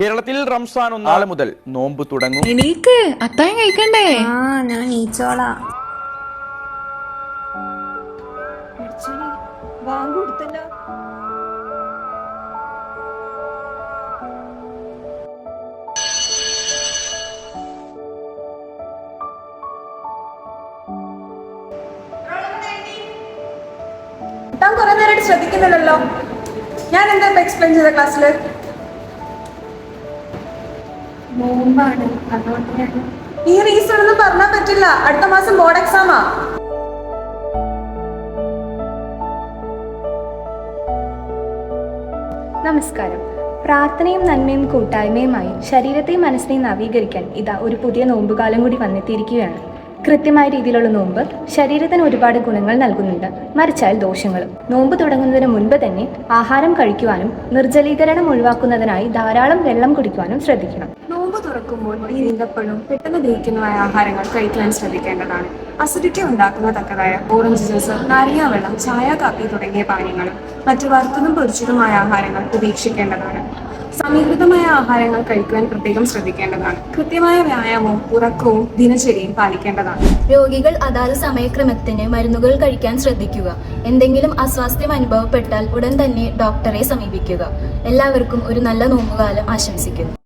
കേരളത്തിൽ റംസാൻ നാളെ മുതൽ നോമ്പ് തുടങ്ങും. എനിക്ക് അത്താഴം കഴിക്കണ്ടേ? ഞാൻ നീച്ചോളാ. താൻ കുറെ നേരമായിട്ട് ശ്രദ്ധിക്കുന്നില്ലല്ലോ. ഞാൻ എന്താ എക്സ്പ്ലെയിൻ ചെയ്ത ക്ലാസ്സിൽ? നോമ്പാണ്, അതുകൊണ്ട് ഈ റീസൺ ഒന്നും പറഞ്ഞാൽ പറ്റില്ല. അടുത്ത മാസം ബോർഡ് എക്സാമാ. നമസ്കാരം. പ്രാർത്ഥനയും നന്മയും കൂട്ടായ്മയുമായി ശരീരത്തെയും മനസ്സിനെയും നവീകരിക്കാൻ ഇതാ ഒരു പുതിയ നോമ്പുകാലം കൂടി വന്നെത്തിയിരിക്കുകയാണ്. കൃത്യമായ രീതിയിലുള്ള നോമ്പ് ശരീരത്തിന് ഒരുപാട് ഗുണങ്ങൾ നൽകുന്നുണ്ട്, മറിച്ചാൽ ദോഷങ്ങളും. നോമ്പ് തുടങ്ങുന്നതിന് മുൻപ് തന്നെ ആഹാരം കഴിക്കുവാനും നിർജ്ജലീകരണം ഒഴിവാക്കുന്നതിനായി ധാരാളം വെള്ളം കുടിക്കുവാനും ശ്രദ്ധിക്കണം. നോമ്പ് തുറക്കുമ്പോൾ ഈ ഈന്തപ്പഴവും പെട്ടെന്ന് ദഹിക്കുന്നതായ ആഹാരങ്ങൾ കഴിക്കാൻ ശ്രദ്ധിക്കേണ്ടതാണ്. അസിഡിറ്റി ഉണ്ടാക്കുന്നതക്കതായ ഓറഞ്ച് ജ്യൂസ്, നാരങ്ങ വെള്ളം, ചായ, കാപ്പി തുടങ്ങിയ പാനീയങ്ങളും മറ്റു വറുത്തതും പൊരിച്ചതുമായ ആഹാരങ്ങൾ ഉപേക്ഷിക്കേണ്ടതാണ്. സമീകൃതമായ ആഹാരങ്ങൾ കഴിക്കുവാൻ പ്രത്യേകം ശ്രദ്ധിക്കേണ്ടതാണ്. കൃത്യമായ വ്യായാമവും ഉറക്കവും ദിനചര്യയും പാലിക്കേണ്ടതാണ്. രോഗികൾ അതാത് സമയക്രമത്തിന് മരുന്നുകൾ കഴിക്കാൻ ശ്രദ്ധിക്കുക. എന്തെങ്കിലും അസ്വാസ്ഥ്യം അനുഭവപ്പെട്ടാൽ ഉടൻ തന്നെ ഡോക്ടറെ സമീപിക്കുക. എല്ലാവർക്കും ഒരു നല്ല നോമ്പുകാലം ആശംസിക്കുന്നു.